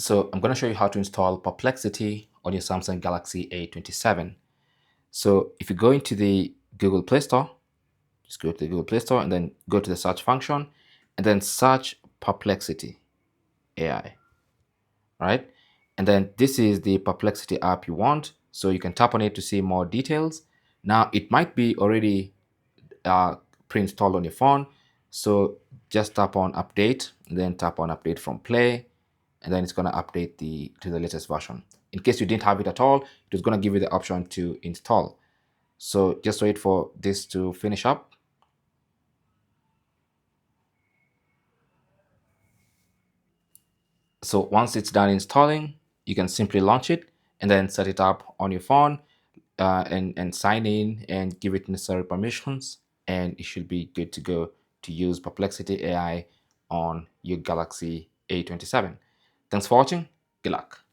So I'm going to show you how to install Perplexity on your Samsung Galaxy A27. So if you go into the Google Play Store, just go to the Google Play Store and then go to the search function and then search Perplexity AI, right? And then this is the Perplexity app you want. So you can tap on it to see more details. Now it might be already pre-installed on your phone. So just tap on update, then tap on update from play, and then it's going to update to the latest version. In case you didn't have it at all, it was going to give you the option to install. So just wait for this to finish up. So once it's done installing, you can simply launch it and then set it up on your phone and sign in and give it necessary permissions, and it should be good to go to use Perplexity AI on your Galaxy A27. Thanks for watching. Good luck.